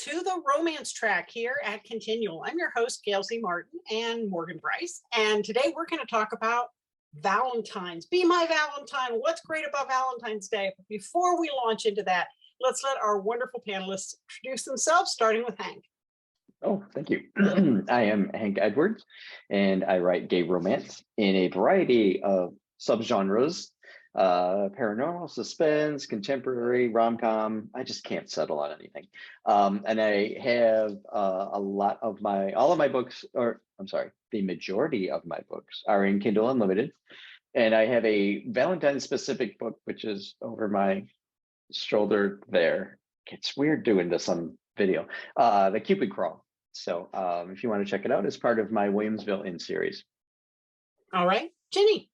to the romance track here at Continual. I'm your host, Gail Z Martin and Morgan Brice. And today we're going to talk about Valentine's. Be my Valentine. What's great about Valentine's Day? But before we launch into that, let's let our wonderful panelists introduce themselves, starting with Hank. Oh, thank you. I am Hank Edwards, and I write gay romance in a variety of subgenres. Paranormal, suspense, contemporary, rom-com. I just can't settle on anything. And I have all of my books, or I'm sorry, the majority of my books are in Kindle Unlimited. And I have a Valentine's specific book, which is over my shoulder there. It's weird doing this on video. The Cupid Crawl. So if you want to check it out, it's part of my Williamsville Inn series. All right, Gini.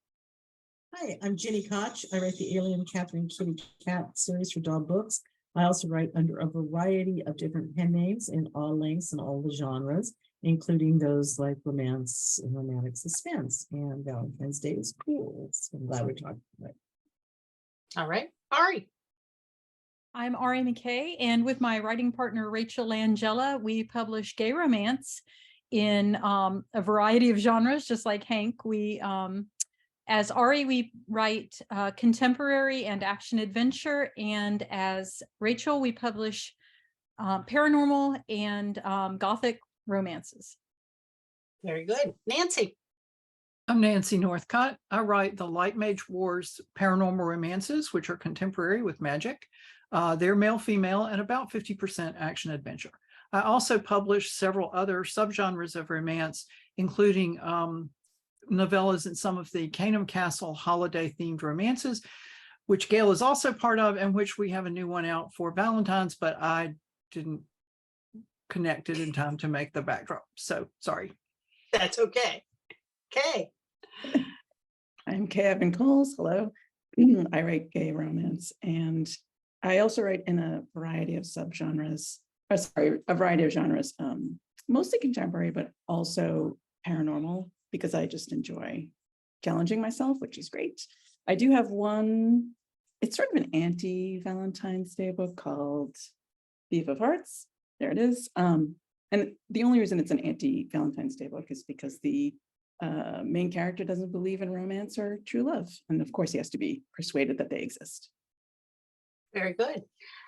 Hi, I'm Gini Koch. I write the Alien Catherine Kitty Cat series for Dog Books. I also write under a variety of different pen names in all lengths and all the genres, including those like romance and romantic suspense. And Valentine's Day is cool. So I'm glad we're talking about it. All right, Ari. I'm Ari McKay, and with my writing partner, Rachel Langella, we publish gay romance in a variety of genres, just like Hank. As Ari, we write contemporary and action adventure, and as Rachel, we publish paranormal and gothic romances. Very good. Nancy. I'm Nancy Northcott. I write the Light Mage Wars paranormal romances, which are contemporary with magic. They're male-female and about 50% action adventure. I also publish several other subgenres of romance, including novellas in some of the Canham Castle holiday-themed romances, which Gail is also part of, and which we have a new one out for Valentine's, but I didn't connect it in time to make the backdrop. So sorry. That's okay. Kay. I'm Kay Evan Coles. Hello. I write gay romance, and I also write in a variety of subgenres, a variety of genres, mostly contemporary, but also paranormal, because I just enjoy challenging myself, which is great. I do have one, it's sort of an anti-Valentine's Day book called Thief of Hearts. There it is. And the only reason it's an anti-Valentine's Day book is because the main character doesn't believe in romance or true love. And of course, he has to be persuaded that they exist. Very good.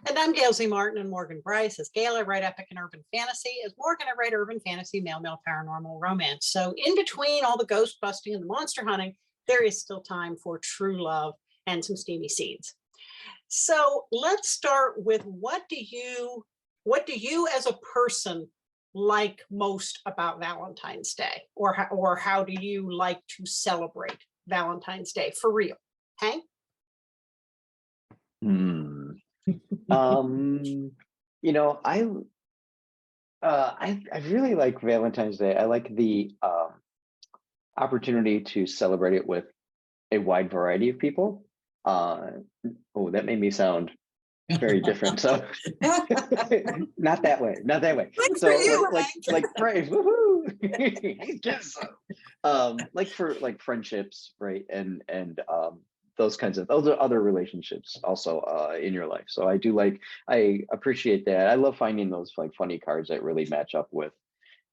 And I'm Gail Z Martin and Morgan Brice. As Gail, I write epic and urban fantasy. As Morgan, I write urban fantasy, male paranormal romance. So in between all the ghost busting and the monster hunting, there is still time for true love and some steamy seeds. So let's start with what do you as a person like most about Valentine's Day, or how do you like to celebrate Valentine's Day for real? Hank? You know, I really like Valentine's Day. I like the opportunity to celebrate it with a wide variety of people. Oh, that made me sound very different. So not that way. Good So for you, like praise, woohoo! Yes. For friendships, right? And those kinds of other relationships also in your life. So I appreciate that. I love finding those like funny cards that really match up with,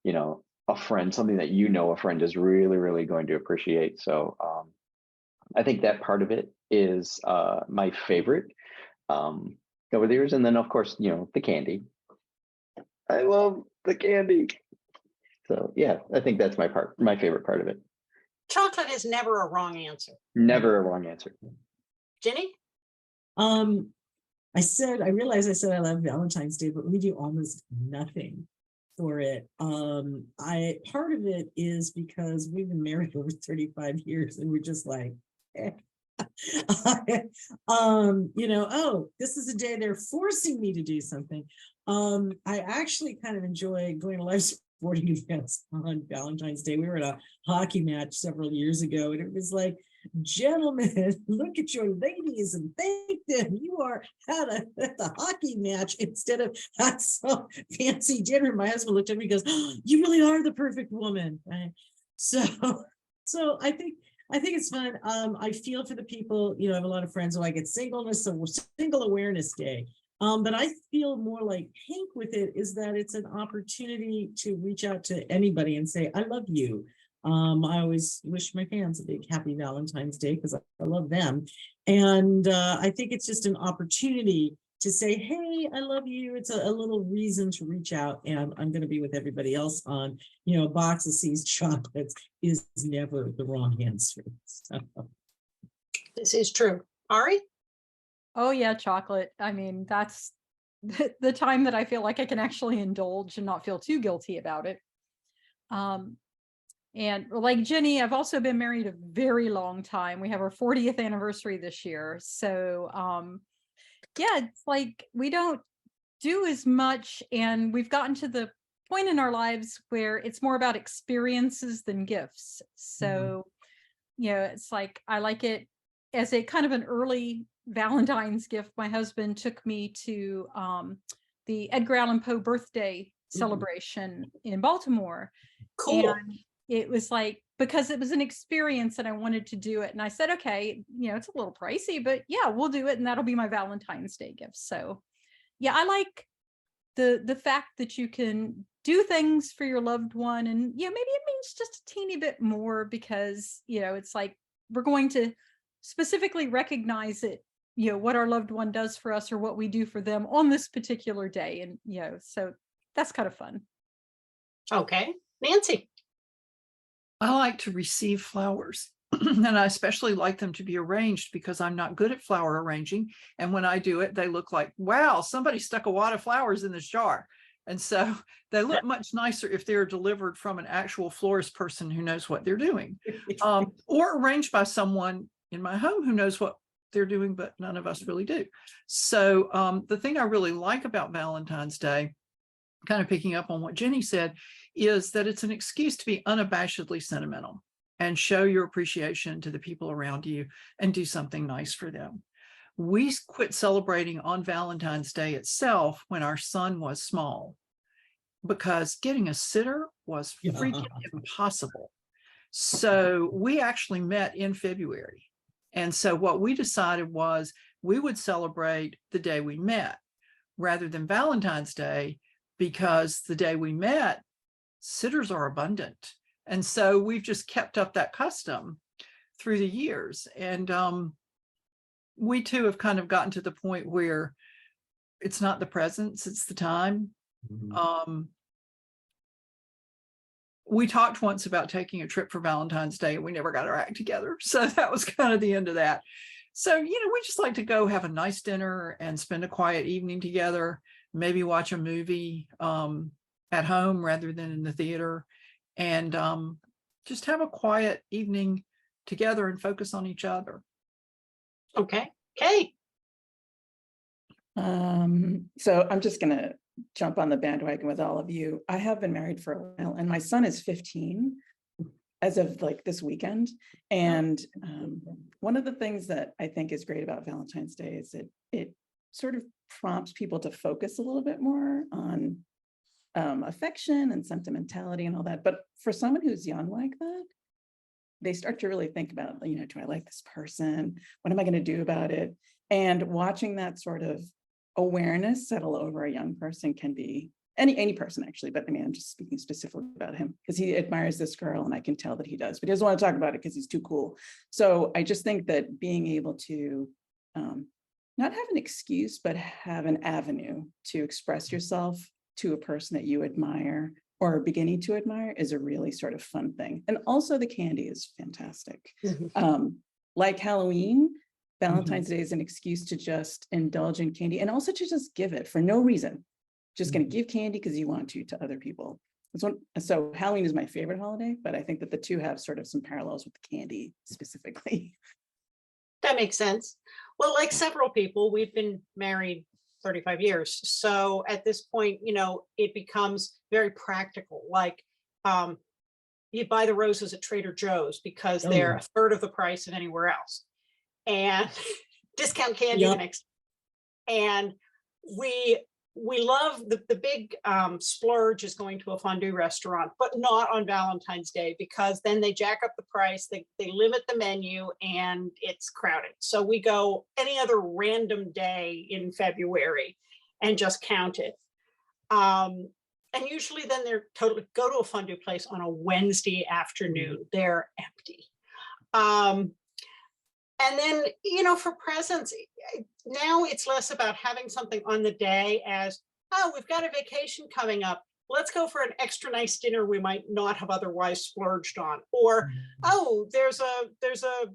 you know, a friend, something that a friend is really, really going to appreciate. So I think that part of it is my favorite over the years. And then of course, you know, the candy. I love the candy. So yeah, I think that's my favorite part of it. Chocolate is never a wrong answer. Never a wrong answer. Jenny? I realized I said I love Valentine's Day, but we do almost nothing for it. Part of it is because we've been married over 35 years and we're just like, this is a day they're forcing me to do something. I actually kind of enjoy going to live sporting events on Valentine's Day. We were at a hockey match several years ago, and it was like, gentlemen, look at your ladies and thank them. You are at the hockey match instead of at some fancy dinner. My husband looked at me and goes, oh, you really are the perfect woman. Right? So I think it's fun. I feel for the people, I have a lot of friends who like it's Single Awareness Day. But I feel more like Hank with it, is that it's an opportunity to reach out to anybody and say, I love you. I always wish my fans a big happy Valentine's Day because I love them. And I think it's just an opportunity to say, hey, I love you. It's a little reason to reach out, and I'm going to be with everybody else on, a box of seized chocolates is never the wrong answer. So. This is true. Ari? Oh yeah, chocolate. I mean, that's the time that I feel like I can actually indulge and not feel too guilty about it. And like Jenny, I've also been married a very long time. We have our 40th anniversary this year. So yeah, it's like we don't do as much, and we've gotten to the point in our lives where it's more about experiences than gifts. So, it's like I like it as a kind of an early Valentine's gift. My husband took me to the Edgar Allan Poe birthday celebration in Baltimore. Cool. And it was like, because it was an experience and I wanted to do it. And I said, okay, it's a little pricey, but yeah, we'll do it. And that'll be my Valentine's Day gift. So yeah, I like the fact that you can do things for your loved one. And maybe it means just a teeny bit more because, it's like, we're going to specifically recognize it, what our loved one does for us or what we do for them on this particular day. And, so that's kind of fun. Okay. Nancy? I like to receive flowers. And I especially like them to be arranged because I'm not good at flower arranging. And when I do it, they look like, wow, somebody stuck a wad of flowers in this jar. And so they look much nicer if they're delivered from an actual florist person who knows what they're doing, or arranged by someone in my home who knows what they're doing, but none of us really do. So the thing I really like about Valentine's Day, kind of picking up on what Jenny said, is that it's an excuse to be unabashedly sentimental and show your appreciation to the people around you and do something nice for them. We quit celebrating on Valentine's Day itself when our son was small, because getting a sitter was freaking impossible. So we actually met in February. And so what we decided was we would celebrate the day we met rather than Valentine's Day, because the day we met, sitters are abundant. And so we've just kept up that custom through the years. And we too have kind of gotten to the point where it's not the presents, it's the time. We talked once about taking a trip for Valentine's Day and we never got our act together. So that was kind of the end of that. So, we just like to go have a nice dinner and spend a quiet evening together, maybe watch a movie at home rather than in the theater, and just have a quiet evening together and focus on each other. Okay. Kay? So I'm just going to jump on the bandwagon with all of you. I have been married for a while, and my son is 15 as of like this weekend. And one of the things that I think is great about Valentine's Day is it sort of prompts people to focus a little bit more on affection and sentimentality and all that. But for someone who's young like that, they start to really think about, do I like this person? What am I going to do about it? And watching that sort of awareness settle over a young person can be any person actually, but I mean, I'm just speaking specifically about him because he admires this girl and I can tell that he does, but he doesn't want to talk about it because he's too cool. So I just think that being able to not have an excuse, but have an avenue to express yourself to a person that you admire or are beginning to admire is a really sort of fun thing. And also the candy is fantastic. Like Halloween, Valentine's Day is an excuse to just indulge in candy and also to just give it for no reason. Just going to give candy because you want to other people. So Halloween is my favorite holiday, but I think that the two have sort of some parallels with candy specifically. That makes sense. Well, like several people, we've been married 35 years. So at this point, it becomes very practical. Like you buy the roses at Trader Joe's because they're a third of the price of anywhere else. And discount candy the next. And we we love the big splurge is going to a fondue restaurant, but not on Valentine's Day, because then they jack up the price, they limit the menu, and it's crowded. So we go any other random day in February and just count it. And usually then they're totally go to a fondue place on a Wednesday afternoon. They're empty. And then, you know, for presents, now it's less about having something on the day as, oh, we've got a vacation coming up. Let's go for an extra nice dinner we might not have otherwise splurged on. Or, oh, there's a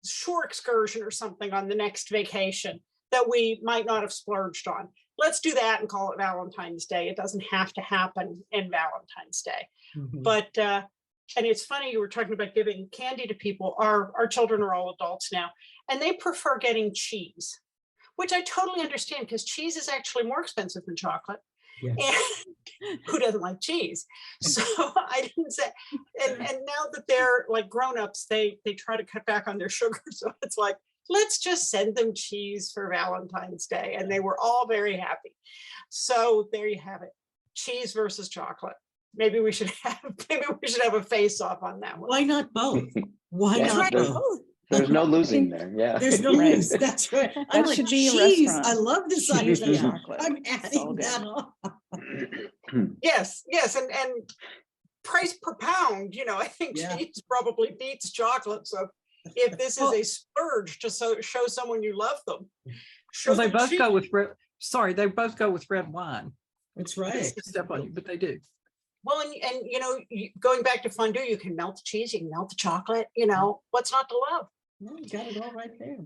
shore excursion or something on the next vacation that we might not have splurged on. Let's do that and call it Valentine's Day. It doesn't have to happen in Valentine's Day. But and it's funny, you were talking about giving candy to people. Our children are all adults now, and they prefer getting cheese, which I totally understand, because cheese is actually more expensive than chocolate. Yes. And who doesn't like cheese? So I didn't say, and now that they're like grown-ups, they try to cut back on their sugar. So it's like, let's just send them cheese for Valentine's Day. And they were all very happy. So there you have it. Cheese versus chocolate. Maybe we should have a face-off on that one. Why not both? Why Yeah, not there's- both? There's no losing there. Yeah. There's no Right. lose. That's right. That I'm like, should be a cheese. restaurant. I love this Cheese idea. and chocolate. I'm It's all adding good. that on. Yes, and price per pound, you know, I think Yeah. cheese probably beats chocolate. So if this is a splurge to show someone you love them, show Well, they them both cheese. go with they both go with red wine. That's I right. hate to step on you, but they do. Well, and you know, going back to fondue, you can melt the cheese, you can melt the chocolate, you know, what's not to love? Well, you got it all right there.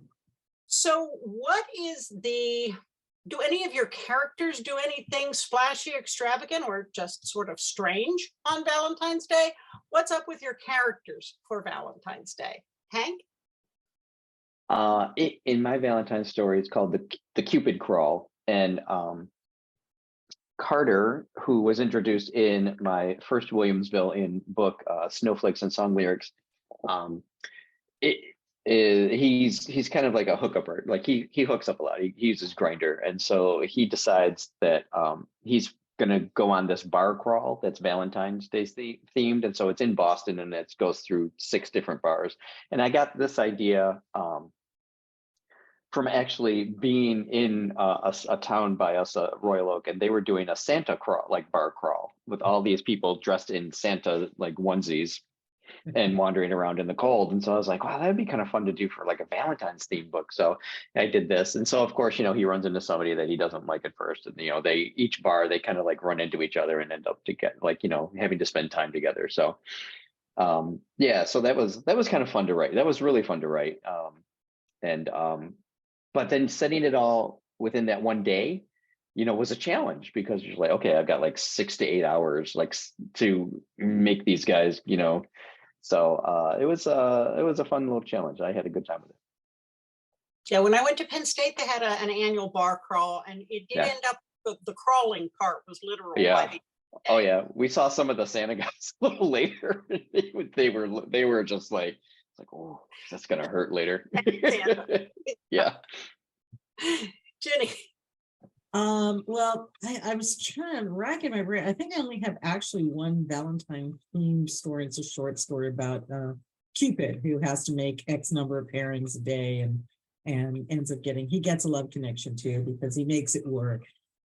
So what is do any of your characters do anything splashy, extravagant, or just sort of strange on Valentine's Day? What's up with your characters for Valentine's Day? Hank? In my Valentine story, it's called the Cupid Crawl, and Carter, who was introduced in my first Williamsville in book, Snowflakes and Song Lyrics, he's kind of like a hookup, like he hooks up a lot. He uses Grindr, and so he decides that he's gonna go on this bar crawl that's Valentine's Day themed, and so it's in Boston, and it goes through 6 different bars. And I got this idea from actually being in a town by us, Royal Oak, and they were doing a Santa crawl, like bar crawl, with all these people dressed in Santa like onesies and wandering around in the cold. And so I was like, wow, that'd be kind of fun to do for like a Valentine's theme book. So I did this. And so of course, you know, he runs into somebody that he doesn't like at first. And, you know, each bar, they kind of like run into each other and end up to get like, you know, having to spend time together. So yeah, so that was kind of fun to write. That was really fun to write. But then setting it all within that one day, you know, was a challenge, because you're like, okay, I've got like 6 to 8 hours like to make these guys, you know. So it was a fun little challenge. I had a good time with it. Yeah, when I went to Penn State, they had an annual bar crawl, and it did end up, the crawling part was literal. Yeah. Oh yeah, we saw some of the Santa guys a little later. They were just like, oh, that's gonna hurt later. Yeah. Ginny. Well, I was trying to rack in my brain. I think I only have actually one Valentine themed story. It's a short story about Cupid, who has to make X number of pairings a day and ends up he gets a love connection too, because he makes it work.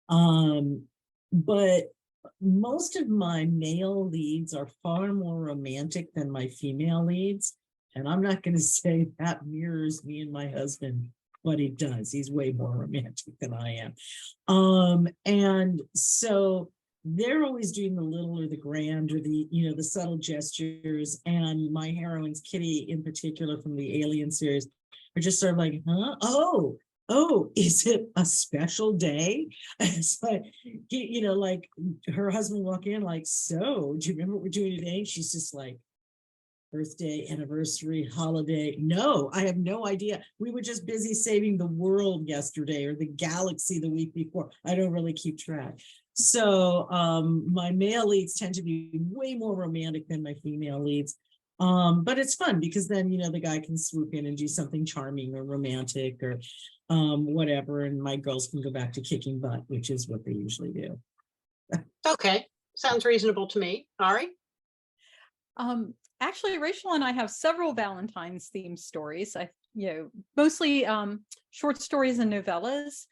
But most of my male leads are far more romantic than my female leads. And I'm not going to say that mirrors me and my husband, but it does. He's way more romantic than I am. And so they're always doing the little or the grand or the, you know, the subtle gestures. And my heroines, Kitty in particular from the Alien series, are just sort of like, huh? Oh, is it a special day? It's like, you know, like her husband walk in like, so do you remember what we're doing today? And she's just like, birthday, anniversary, holiday. No, I have no idea. We were just busy saving the world yesterday or the galaxy the week before. I don't really keep track. So my male leads tend to be way more romantic than my female leads. But it's fun because then, the guy can swoop in and do something charming or romantic or whatever. And my girls can go back to kicking butt, which is what they usually do. Okay, sounds reasonable to me. Ari? Actually, Rachel and I have several Valentine's themed stories. Mostly short stories and novellas.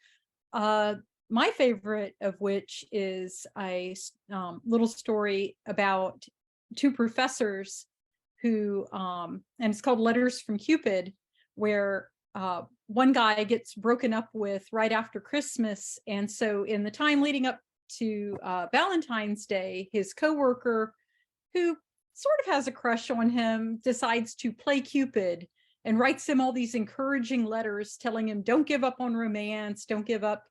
My favorite of which is a little story about two professors who, and it's called Letters from Cupid, where one guy gets broken up with right after Christmas. And so in the time leading up to Valentine's Day, his coworker, who sort of has a crush on him, decides to play Cupid and writes him all these encouraging letters telling him, don't give up on romance, don't give up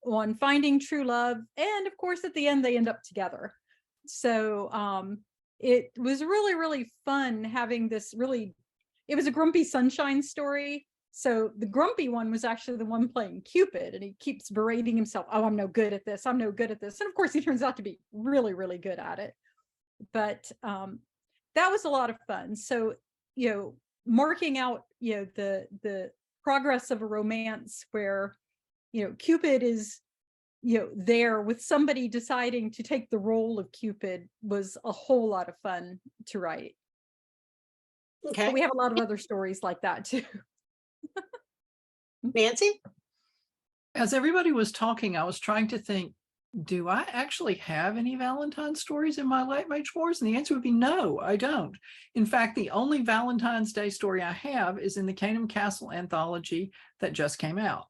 on finding true love. And of course, at the end, they end up together. So it was really, really fun having this it was a grumpy sunshine story. So the grumpy one was actually the one playing Cupid, and he keeps berating himself. Oh, I'm no good at this. I'm no good at this. And of course, he turns out to be really, really good at it. But that was a lot of fun. So, marking out, the progress of a romance where, Cupid is, there with somebody deciding to take the role of Cupid was a whole lot of fun to write. Okay. But we have a lot of other stories like that too. Nancy? As everybody was talking, I was trying to think, do I actually have any Valentine stories in my Light Mage Wars? And the answer would be no, I don't. In fact, the only Valentine's Day story I have is in the Caneham Castle anthology that just came out.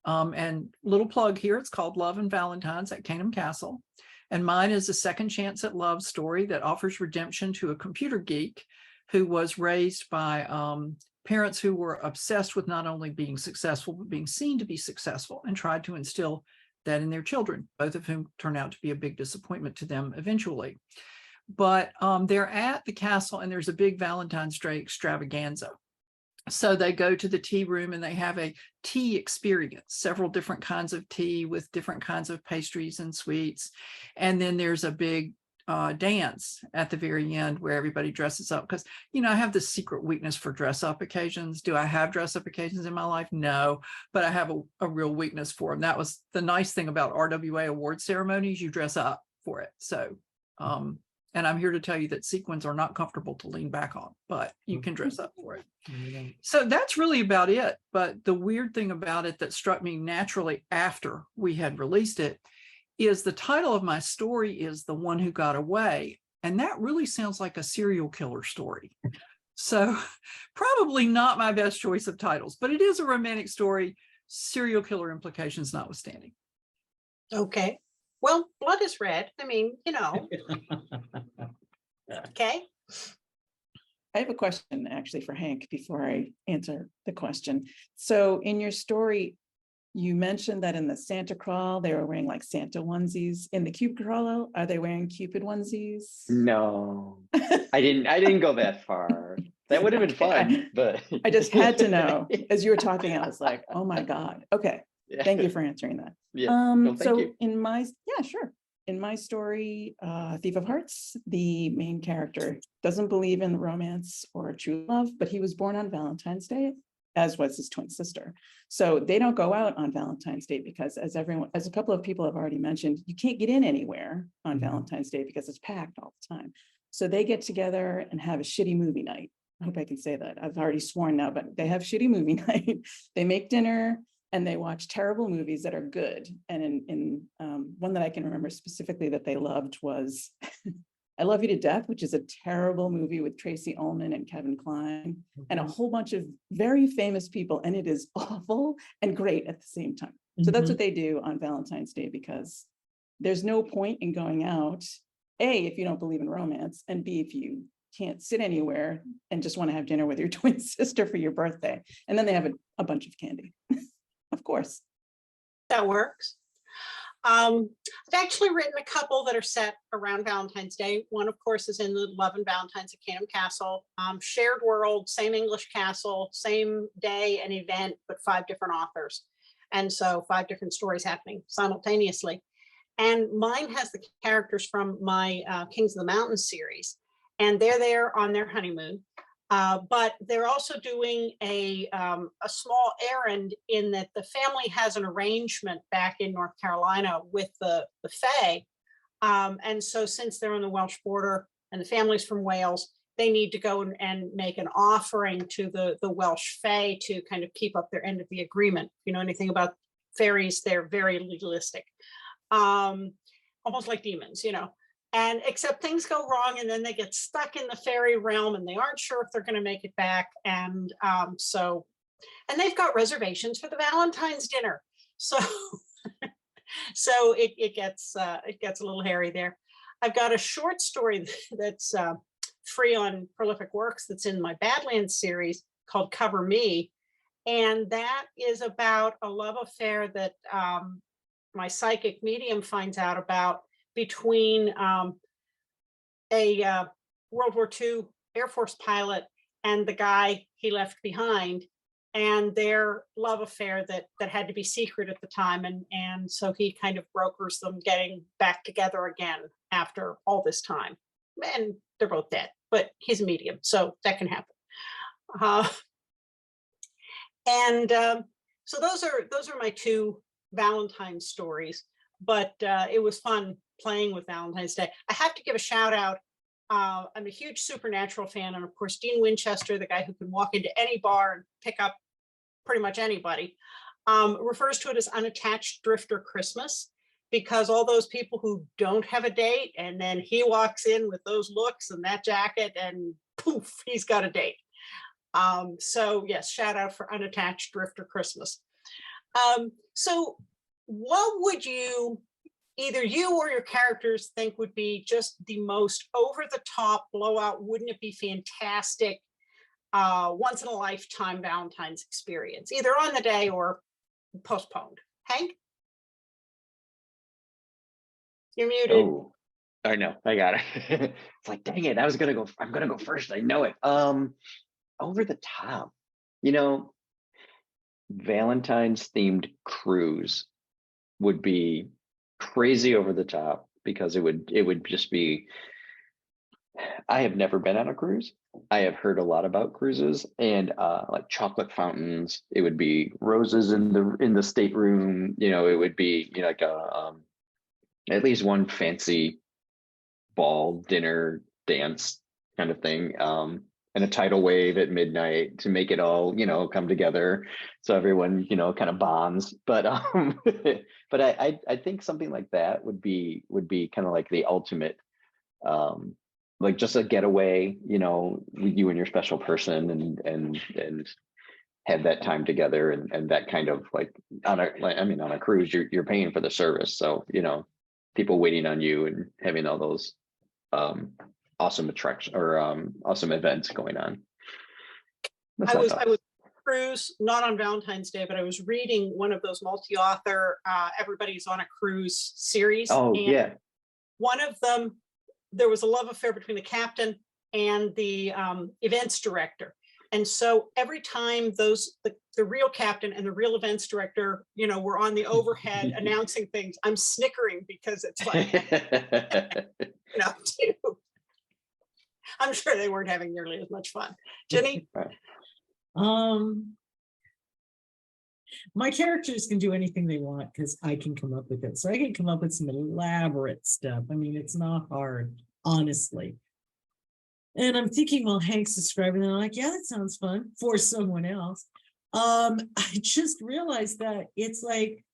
And little plug here, it's called Love and Valentines at Caneham Castle. And mine is a second chance at love story that offers redemption to a computer geek who was raised by parents who were obsessed with not only being successful, but being seen to be successful, and tried to instill that in their children, both of whom turn out to be a big disappointment to them eventually. But they're at the castle and there's a big Valentine's Day extravaganza. So they go to the tea room and they have a tea experience, several different kinds of tea with different kinds of pastries and sweets. And then there's a big dance at the very end where everybody dresses up, because I have this secret weakness for dress up occasions. Do I have dress up occasions in my life? No, but I have a real weakness for them. That was the nice thing about RWA award ceremonies, you dress up for it. So and I'm here to tell you that sequins are not comfortable to lean back on, but you can dress up for it. So that's really about it. But the weird thing about it that struck me naturally after we had released it is the title of my story is The One Who Got Away. And that really sounds like a serial killer story. So probably not my best choice of titles, but it is a romantic story, serial killer implications notwithstanding. Okay. Well, blood is red. I mean, Okay. I have a question actually for Hank before I answer the question. So in your story, you mentioned that in the Santa crawl, they were wearing like Santa onesies. In the Cupid crawl, are they wearing Cupid onesies? No, I didn't go that far. That would have been fun, but I just had to know. As you were talking, I was like, oh my God. Okay. Yeah. Thank you for answering that. Yeah. No, thank So you. in my story, Thief of Hearts, the main character doesn't believe in romance or true love, but he was born on Valentine's Day, as was his twin sister. So they don't go out on Valentine's Day because, as a couple of people have already mentioned, you can't get in anywhere on Valentine's Day because it's packed all the time. So they get together and have a shitty movie night. I hope I can say that. I've already sworn now, but they have shitty movie night. They make dinner and they watch terrible movies that are good. And in one that I can remember specifically that they loved was I Love You to Death, which is a terrible movie with Tracy Ullman and Kevin Kline and a whole bunch of very famous people. And it is awful and great at the same time. So that's what they do on Valentine's Day, because there's no point in going out, A, if you don't believe in romance, and B, if you can't sit anywhere and just want to have dinner with your twin sister for your birthday. And then they have a bunch of candy. Of course. That works. I've actually written a couple that are set around Valentine's Day. One, of course, is in the Love and Valentines at Caneham Castle. Shared world, same English castle, same day and event, but 5 different authors. And so 5 different stories happening simultaneously. And mine has the characters from my Kings of the Mountain series. and they're there on their honeymoon. But they're also doing a small errand in that the family has an arrangement back in North Carolina with the Fae. And so since they're on the Welsh border and the family's from Wales, they need to go and make an offering to the Welsh Fae to kind of keep up their end of the agreement. If you know anything about fairies, they're very legalistic, almost like demons, you know. And except things go wrong and then they get stuck in the fairy realm and they aren't sure if they're going to make it back. And and they've got reservations for the Valentine's dinner. So, so it gets a little hairy there. I've got a short story that's free on Prolific Works that's in my Badlands series called Cover Me. And that is about a love affair that my psychic medium finds out about between a World War II Air Force pilot and the guy he left behind, and their love affair that had to be secret at the time. And so he kind of brokers them getting back together again after all this time. And they're both dead, but he's a medium, so that can happen. So those are my two Valentine stories, but it was fun playing with Valentine's Day. I have to give a shout out. I'm a huge Supernatural fan, and of course, Dean Winchester, the guy who can walk into any bar and pick up pretty much anybody, refers to it as unattached drifter Christmas, because all those people who don't have a date, and then he walks in with those looks and that jacket, and poof, he's got a date. So yes, shout out for unattached drifter Christmas. So what would either you or your characters think would be just the most over the top blowout? Wouldn't it be fantastic? Once in a lifetime Valentine's experience, either on the day or postponed. Hank? You're muted. Oh, I know, I got it. It's like, dang it, I'm gonna go first. I know it. Over the top, you know, Valentine's themed cruise would be crazy over the top, because it would just be, I have never been on a cruise. I have heard a lot about cruises, and like chocolate fountains. It would be roses in the stateroom. You know, it would be, you know, like a at least one fancy ball, dinner, dance kind of thing, and a tidal wave at midnight to make it all, you know, come together, so everyone, you know, kind of bonds. But but I think something like that would be kind of like the ultimate, like just a getaway, you know, with you and your special person, and have that time together, and that kind of like on a cruise, you're paying for the service, so, you know, people waiting on you and having all those awesome attraction or awesome events going on. I was cruise, not on Valentine's Day, but I was reading one of those multi-author Everybody's on a Cruise series. Oh, yeah. One of them, there was a love affair between the captain and the events director. And so every time the real captain and the real events director, you know, were on the overhead announcing things, I'm snickering, because it's like, you know, too. I'm sure they weren't having nearly as much fun. Jenny? My characters can do anything they want because I can come up with it. So I can come up with some elaborate stuff. I mean, it's not hard, honestly. And I'm thinking while Hank's describing it, I'm like, yeah, that sounds fun for someone else. I just realized that it's like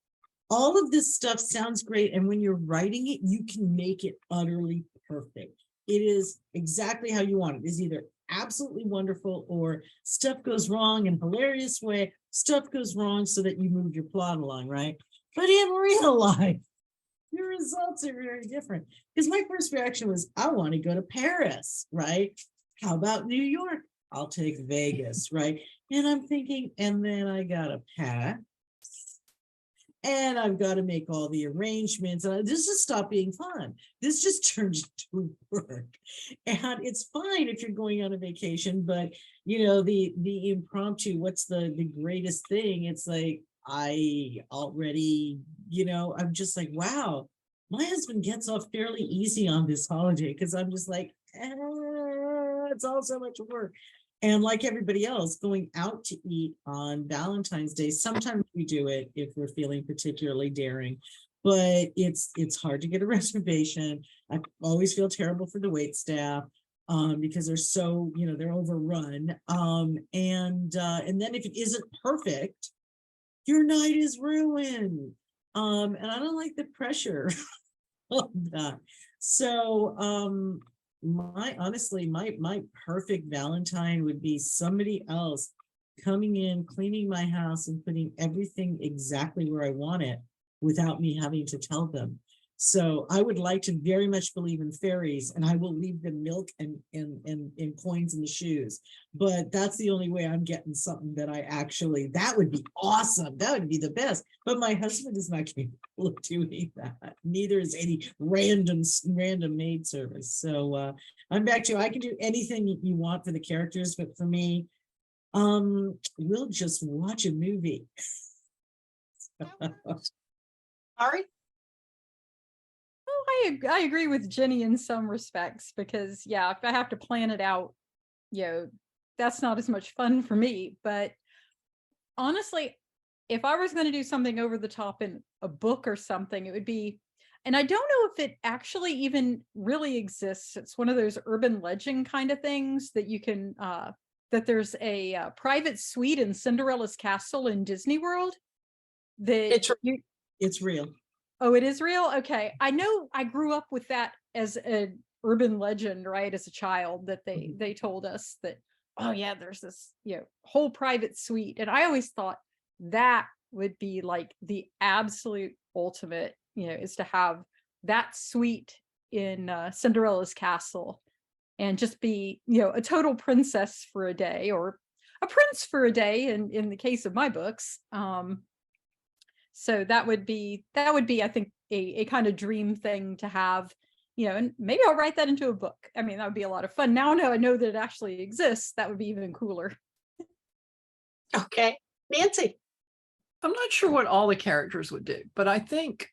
all of this stuff sounds great. And when you're writing it, you can make it utterly perfect. It is exactly how you want it. It's either absolutely wonderful or stuff goes wrong in a hilarious way. Stuff goes wrong so that you move your plot along, right? But in real life, your results are very different. Because my first reaction was, I want to go to Paris, right? How about New York? I'll take Vegas, right? And I'm thinking, and then I gotta pack, and I've got to make all the arrangements. And this just stopped being fun. This just turned into work. And it's fine if you're going on a vacation, but you know, the impromptu, what's the greatest thing? It's like, I already, you know, I'm just like, wow, my husband gets off fairly easy on this holiday, because I'm just like, it's all so much work. And like everybody else, going out to eat on Valentine's Day, sometimes we do it if we're feeling particularly daring, but it's hard to get a reservation. I always feel terrible for the wait staff because they're so, they're overrun. And then if it isn't perfect, your night is ruined. And I don't like the pressure of that. So my perfect Valentine would be somebody else coming in, cleaning my house and putting everything exactly where I want it without me having to tell them. So I would like to very much believe in fairies, and I will leave them milk and coins in the shoes. But that's the only way I'm getting something that that would be awesome. That would be the best. But my husband is not capable of doing that. Neither is any random maid service. So I'm back to, I can do anything you want for the characters, but for me, we'll just watch a movie. Ari? I agree with Jenny in some respects, because if I have to plan it out, that's not as much fun for me. But honestly, if I was going to do something over the top in a book or something, it would be, and I don't know if it actually even really exists. It's one of those urban legend kind of things that you can, that there's a private suite in Cinderella's castle in Disney World. It's real. Oh, it is real? Okay. I know I grew up with that as an urban legend, right? As a child, that they told us that, oh yeah, there's this, whole private suite. And I always thought that would be like the absolute ultimate, is to have that suite in Cinderella's castle and just be, a total princess for a day, or a prince for a day in the case of my books. So that would be, I think, a kind of dream thing to have, and maybe I'll write that into a book. I mean, that would be a lot of fun. Now I know that it actually exists. That would be even cooler. Okay. Nancy? I'm not sure what all the characters would do, but I think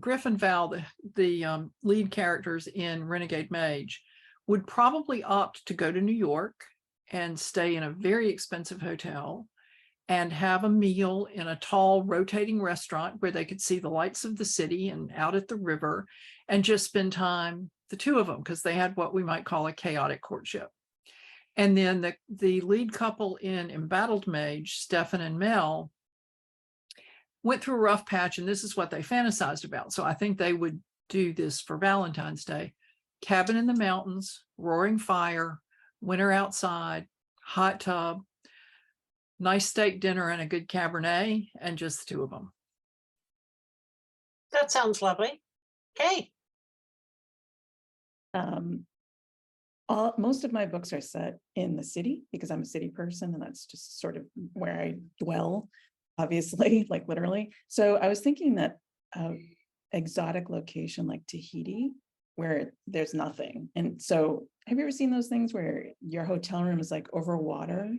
Griff and Val, the lead characters in Renegade Mage, would probably opt to go to New York and stay in a very expensive hotel and have a meal in a tall rotating restaurant where they could see the lights of the city and out at the river, and just spend time, the two of them, because they had what we might call a chaotic courtship. And then the lead couple in Embattled Mage, Stefan and Mel, went through a rough patch, and this is what they fantasized about. So I think they would do this for Valentine's Day. Cabin in the mountains, roaring fire, winter outside, hot tub, nice steak dinner and a good Cabernet, and just the two of them. That sounds lovely. Okay. Most of my books are set in the city because I'm a city person, and that's just sort of where I dwell, obviously, like literally. So I was thinking that exotic location like Tahiti, where there's nothing. And so have you ever seen those things where your hotel room is like over water?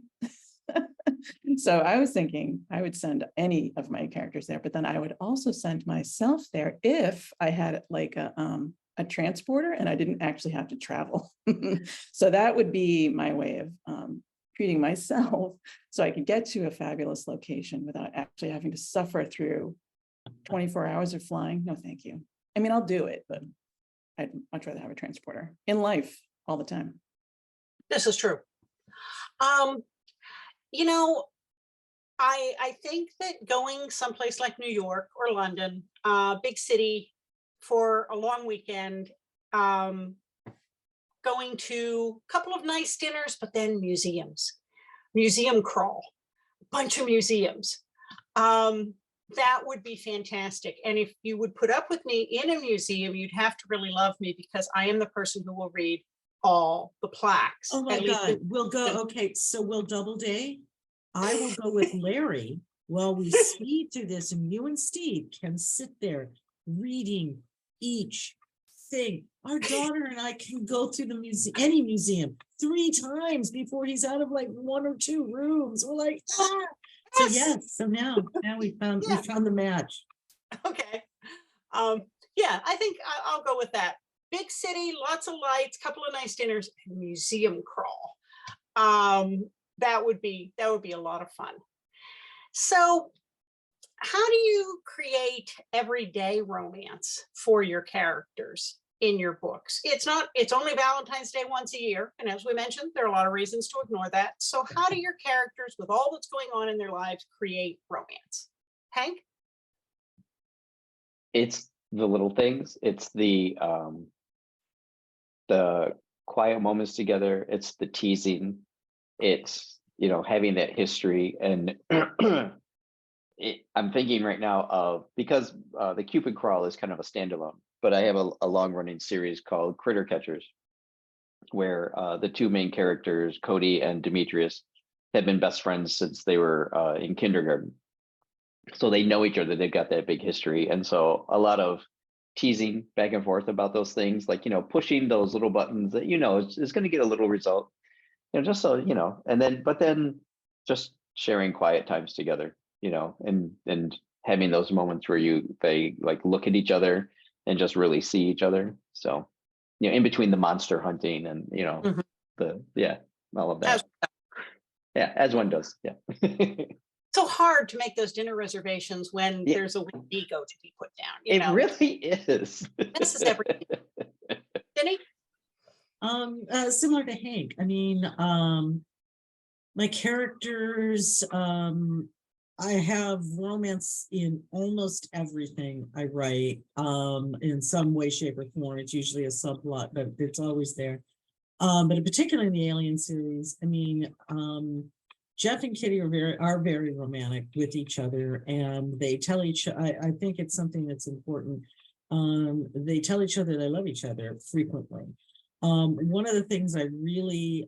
So I was thinking I would send any of my characters there, but then I would also send myself there if I had like a transporter and I didn't actually have to travel. So that would be my way of treating myself so I could get to a fabulous location without actually having to suffer through 24 hours of flying. No, thank you. I mean, I'll do it, but I'd much rather have a transporter in life all the time. This is true. I think that going someplace like New York or London, big city, for a long weekend, going to a couple of nice dinners, but then museum crawl, a bunch of museums. That would be fantastic. And if you would put up with me in a museum, you'd have to really love me, because I am the person who will read all the plaques. Oh my God, we'll go. Okay, so we'll double day. I will go with Larry while we speed through this, and you and Steve can sit there reading each thing. Our daughter and I can go through the museum, any museum, 3 times before he's out of like 1 or 2 rooms. We're like, ah. So yes, so now we found the match. Okay. Yeah, I think I'll go with that, big city, lots of lights, couple of nice dinners, and museum crawl. That would be a lot of fun. So how do you create everyday romance for your characters in your books? It's only Valentine's Day once a year. And as we mentioned, there are a lot of reasons to ignore that. So how do your characters, with all that's going on in their lives, create romance? Hank? It's the little things. It's the quiet moments together. It's the teasing. It's, having that history. And I'm thinking right now of, because the Cupid Crawl is kind of a standalone, but I have a long running series called Critter Catchers, where the two main characters, Cody and Demetrius, have been best friends since they were in kindergarten. So they know each other. They've got that big history. And so a lot of teasing back and forth about those things, like, pushing those little buttons that, is going to get a little result, just so, but then just sharing quiet times together, and having those moments where they like look at each other and just really see each other. So, in between the monster hunting and, all of that. As one does. Yeah. So hard to make those dinner reservations when there's a winged ego to be put down. It really is. This is everything. Gini? Similar to Hank. I mean, my characters, I have romance in almost everything I write, in some way, shape, or form. It's usually a subplot, but it's always there. But particularly in the Alien series, I mean, Jeff and Kitty are very romantic with each other, and they tell each. I think it's something that's important. They tell each other they love each other frequently. One of the things I really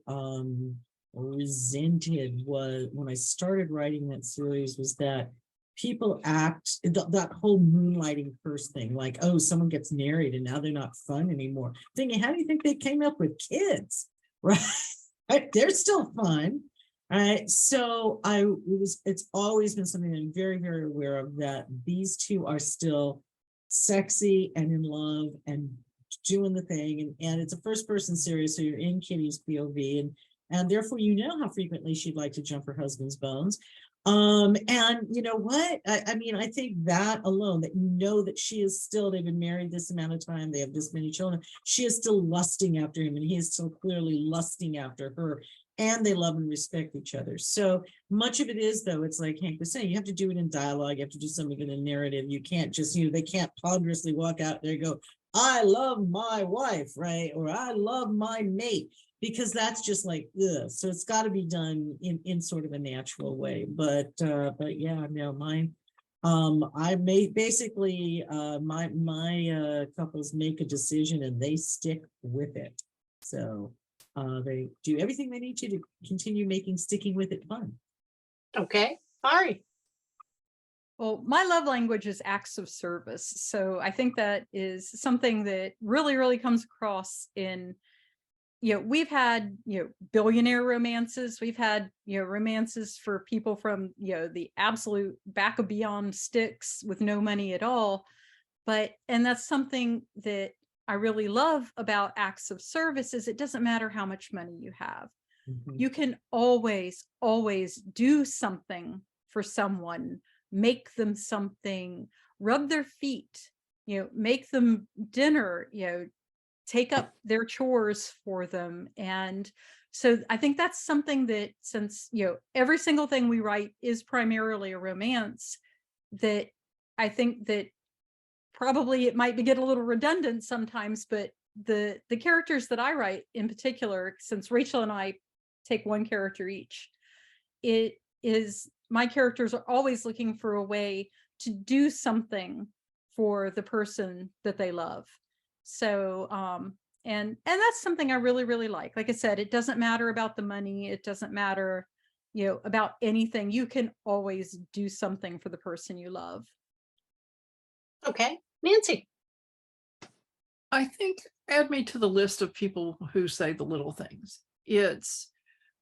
resented was when I started writing that series was that people act that whole moonlighting curse thing, like, oh, someone gets married and now they're not fun anymore. Thinking, how do you think they came up with kids? Right? They're still fun. Right. So it's always been something that I'm very, very aware of, that these two are still sexy and in love and doing the thing. And it's a first person series. So you're in Kitty's POV, and therefore, how frequently she'd like to jump her husband's bones. And you know what? I mean, I think that alone, that that she is still, they've been married this amount of time, they have this many children, she is still lusting after him, and he is still clearly lusting after her. And they love and respect each other. So much of it is, though, it's like Hank was saying, you have to do it in dialogue. You have to do something in a narrative. You can't just, they can't ponderously walk out there and go, I love my wife, right? Or I love my mate, because that's just like, ugh. So it's got to be done in sort of a natural way. But yeah, no, mine. I basically my couples make a decision and they stick with it. So they do everything they need to continue making sticking with it fun. Okay, Ari. Well, my love language is acts of service. So I think that is something that really, really comes across in, we've had, billionaire romances. We've had, romances for people from, the absolute back of beyond sticks with no money at all. And that's something that I really love about acts of service is it doesn't matter how much money you have. Mm-hmm. You can always, always do something for someone, make them something, rub their feet, make them dinner, take up their chores for them. And so I think that's something that, since, every single thing we write is primarily a romance, that I think that probably it might get a little redundant sometimes, but the characters that I write in particular, since Rachel and I take one character each, it is, my characters are always looking for a way to do something for the person that they love. So, and that's something I really, really like. Like I said, it doesn't matter about the money. It doesn't matter, about anything. You can always do something for the person you love. Okay, Nancy. I think add me to the list of people who say the little things. It's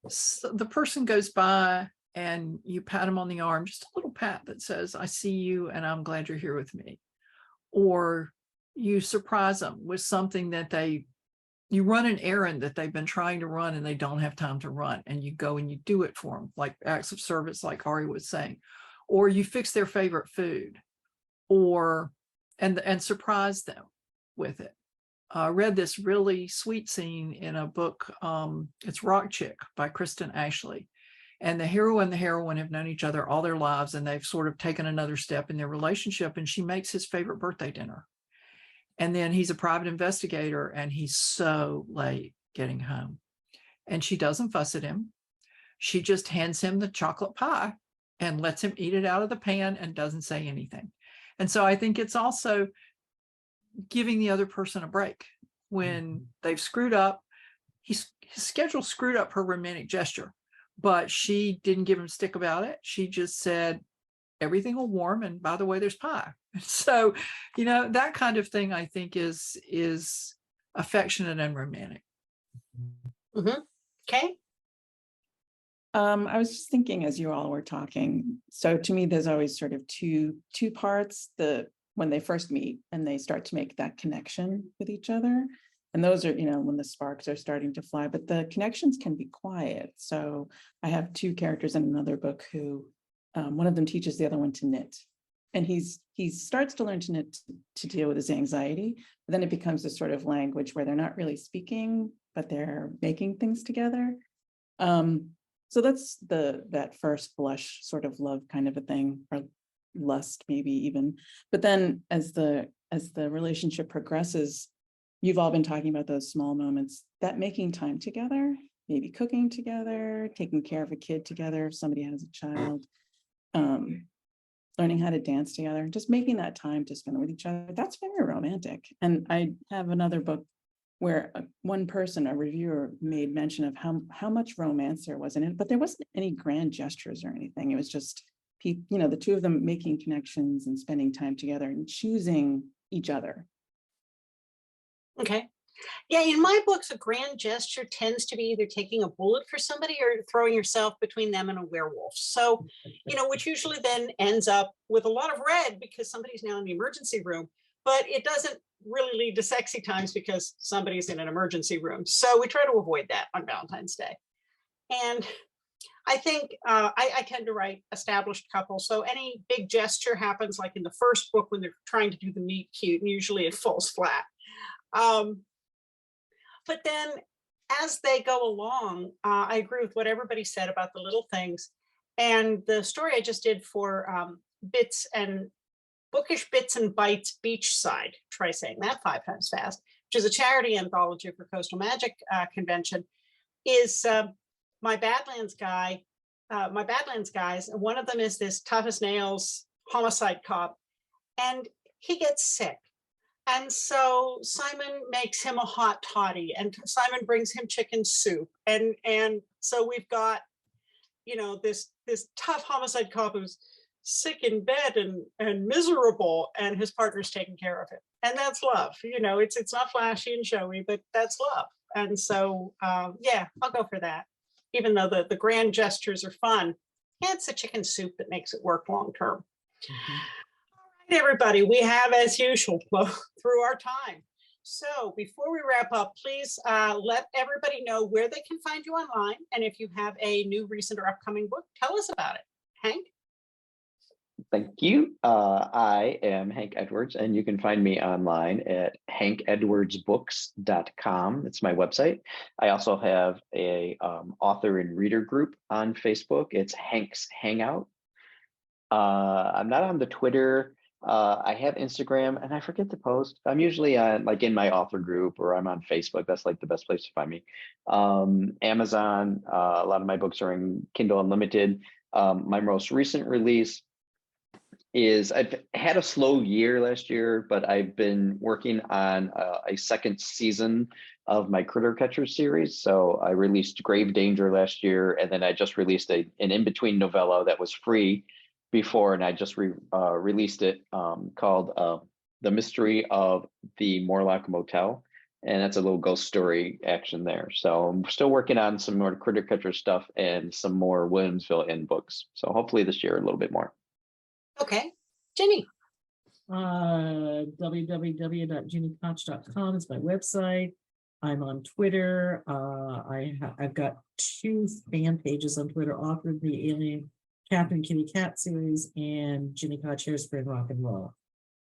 the person goes by and you pat them on the arm, just a little pat that says, I see you and I'm glad you're here with me. Or you surprise them with something that you run an errand that they've been trying to run and they don't have time to run, and you go and you do it for them, like acts of service, like Ari was saying, or you fix their favorite food, or and surprise them with it. I read this really sweet scene in a book. It's Rock Chick by Kristen Ashley. And the hero and the heroine have known each other all their lives, and they've sort of taken another step in their relationship, and she makes his favorite birthday dinner. And then he's a private investigator and he's so late getting home. And she doesn't fuss at him. She just hands him the chocolate pie and lets him eat it out of the pan and doesn't say anything. And so I think it's also giving the other person a break when they've screwed up. His schedule screwed up her romantic gesture, but she didn't give him stick about it. She just said, everything will warm, and by the way, there's pie. So, that kind of thing I think is affectionate and romantic. Mm-hmm. Okay. I was just thinking as you all were talking. So to me, there's always sort of two parts. When they first meet and they start to make that connection with each other. And those are, when the sparks are starting to fly, but the connections can be quiet. So I have two characters in another book who one of them teaches the other one to knit. And he starts to learn to knit to deal with his anxiety, but then it becomes this sort of language where they're not really speaking, but they're making things together. So that's that first blush sort of love kind of a thing, or lust maybe even. But then as the relationship progresses, you've all been talking about those small moments, that making time together, maybe cooking together, taking care of a kid together if somebody has a child, learning how to dance together, just making that time to spend with each other. That's very romantic. And I have another book where one person, a reviewer, made mention of how much romance there was in it, but there wasn't any grand gestures or anything. It was just people, the two of them making connections and spending time together and choosing each other. Okay. Yeah, in my books, a grand gesture tends to be either taking a bullet for somebody or throwing yourself between them and a werewolf. So, which usually then ends up with a lot of red because somebody's now in the emergency room, but it doesn't really lead to sexy times because somebody's in an emergency room. So we try to avoid that on Valentine's Day. And I think I tend to write established couples. So any big gesture happens like in the first book when they're trying to do the meet cute, and usually it falls flat. But then as they go along, I agree with what everybody said about the little things. And the story I just did for Bookish Bits and Bites Beachside, try saying that 5 times fast, which is a charity anthology for Coastal Magic Convention, is my Badlands guys, and one of them is this tough as nails homicide cop, and he gets sick. And so Simon makes him a hot toddy, and Simon brings him chicken soup. And so we've got, this tough homicide cop who's sick in bed and miserable, and his partner's taking care of him. And that's love. It's not flashy and showy, but that's love. And so, yeah, I'll go for that. Even though the grand gestures are fun, it's the chicken soup that makes it work long term. Mm-hmm. All right, everybody, we have, as usual, flow through our time. So before we wrap up, please let everybody know where they can find you online. And if you have a new, recent, or upcoming book, tell us about it. Hank? Thank you. I am Hank Edwards, and you can find me online at hankedwardsbooks.com. It's my website. I also have a author and reader group on Facebook. It's Hank's Hangout. I'm not on the Twitter. I have Instagram, and I forget to post. I'm usually on, in my author group, or I'm on Facebook. That's the best place to find me. Amazon. A lot of my books are in Kindle Unlimited. My most recent release is, I've had a slow year last year, but I've been working on a second season of my Critter Catcher series. So I released Grave Danger last year, and then I just released an in-between novella that was free before, and I just released it called The Mystery of the Morlock Motel. And that's a little ghost story action there. So I'm still working on some more Critter Catcher stuff and some more Williamsville Inn books. So hopefully this year a little bit more. Okay. Gini? www.ginikoch.com is my website. I'm on Twitter. I've got 2 fan pages on Twitter, Author of the Alien Captain Kitty Cat series and Gini Koch Hairspray and Rock and Roll.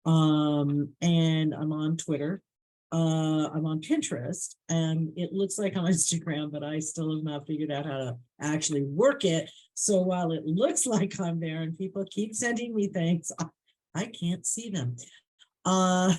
And I'm on Twitter. I'm on Pinterest, and it looks like on Instagram, but I still have not figured out how to actually work it. So while it looks like I'm there and people keep sending me things, I can't see them.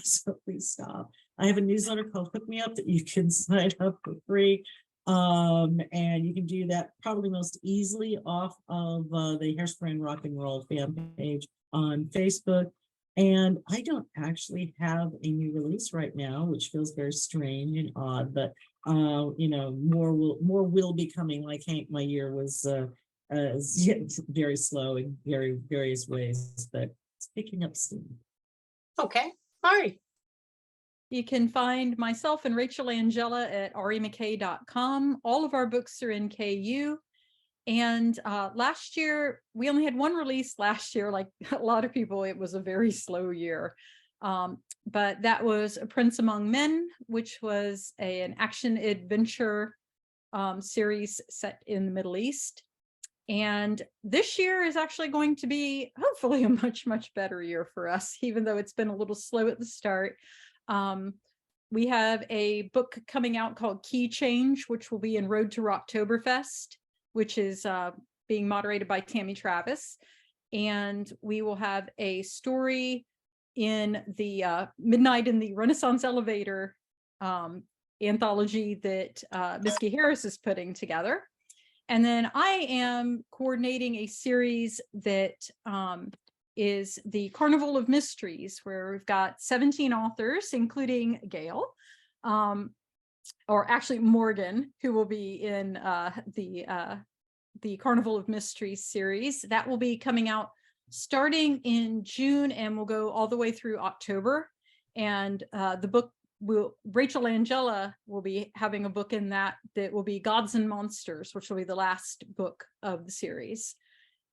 So please stop. I have a newsletter called Hook Me Up that you can sign up for free. And you can do that probably most easily off of the Hairspray and Rock and Roll fan page on Facebook. And I don't actually have a new release right now, which feels very strange and odd, but you know, more will be coming. Like Hank, my year was very slow in various ways, but it's picking up steam. Okay, all right. You can find myself and Rachel Angela at arimckay.com. All of our books are in KU. And last year, we only had 1 release last year. Like a lot of people, it was a very slow year. But that was A Prince Among Men, which was an action-adventure series set in the Middle East. And this year is actually going to be hopefully a much, much better year for us, even though it's been a little slow at the start. We have a book coming out called Key Change, which will be in Road to Rocktoberfest, which is being moderated by Tammy Travis. And we will have a story in the Midnight in the Renaissance Elevator anthology that Miski Harris is putting together. And then I am coordinating a series that is the Carnival of Mysteries, where we've got 17 authors, including Gail, or actually Morgan, who will be in the Carnival of Mysteries series. That will be coming out starting in June and will go all the way through October. And the book Rachel Angela will be having a book in that will be Gods and Monsters, which will be the last book of the series.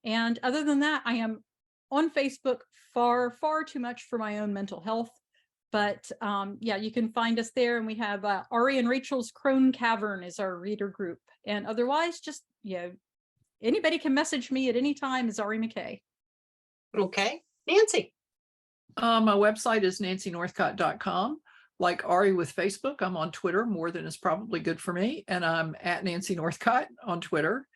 And other than that, I am on Facebook far too much for my own mental health. But yeah, you can find us there. And we have Ari and Rachel's Crone Cavern is our reader group. And otherwise, just, you know, anybody can message me at any time as Ari McKay. Okay, Nancy. My website is nancynorthcott.com. Like Ari with Facebook, I'm on Twitter more than is probably good for me. And I'm at Nancy Northcott on Twitter.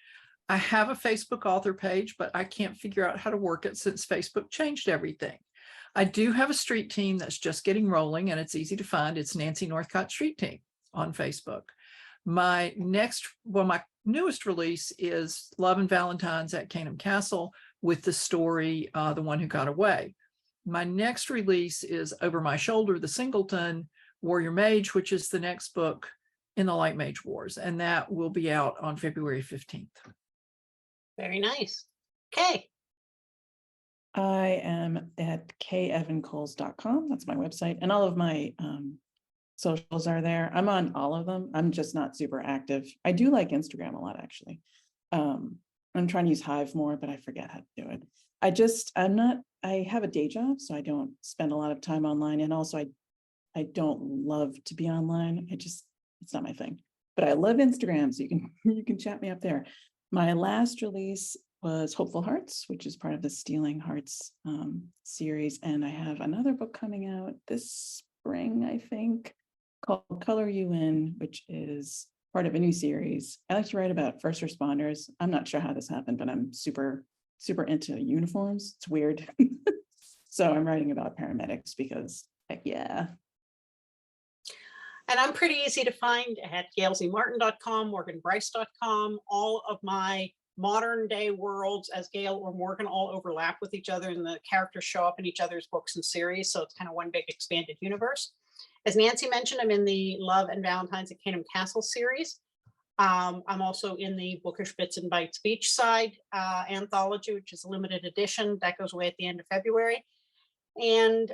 I have a Facebook author page, but I can't figure out how to work it since Facebook changed everything. I do have a street team that's just getting rolling, and it's easy to find. It's Nancy Northcott Street Team on Facebook. My newest release is Love and Valentines at Canham Castle with the story, The One Who Got Away. My next release is Over My Shoulder, The Singleton Warrior Mage, which is the next book in the Light Mage Wars, and that will be out on February 15th. Very nice. Okay. I am at kevancoles.com. That's my website. And all of my socials are there. I'm on all of them. I'm just not super active. I do like Instagram a lot, actually. I'm trying to use Hive more, but I forget how to do it. I have a day job, so I don't spend a lot of time online. And also I don't love to be online. It's not my thing, but I love Instagram. So you can chat me up there. My last release was Hopeful Hearts, which is part of the Stealing Hearts series. And I have another book coming out this spring, I think, called Color You In, which is part of a new series. I like to write about first responders. I'm not sure how this happened, but I'm super into uniforms. It's weird. So I'm writing about paramedics because heck yeah. And I'm pretty easy to find at gailzmartin.com, morganbrice.com. All of my modern day worlds, as Gail or Morgan, all overlap with each other, and the characters show up in each other's books and series. So it's kind of one big expanded universe. As Nancy mentioned, I'm in the Love and Valentines at Canham Castle series. I'm also in the Bookish Bits and Bites Beachside anthology, which is a limited edition that goes away at the end of February. And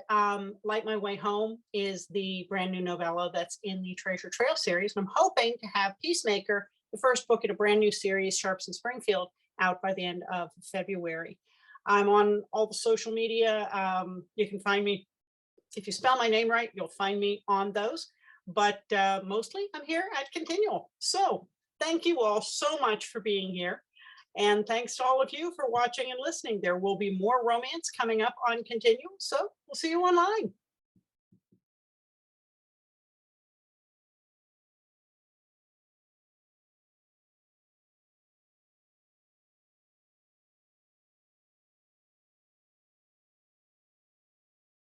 Light My Way Home is the brand new novella that's in the Treasure Trail series. And I'm hoping to have Peacemaker, the first book in a brand new series, Sharps in Springfield, out by the end of February. I'm on all the social media. You can find me, if you spell my name right, you'll find me on those. But mostly I'm here at Continual. So thank you all so much for being here. And thanks to all of you for watching and listening. There will be more romance coming up on Continual. So we'll see you online.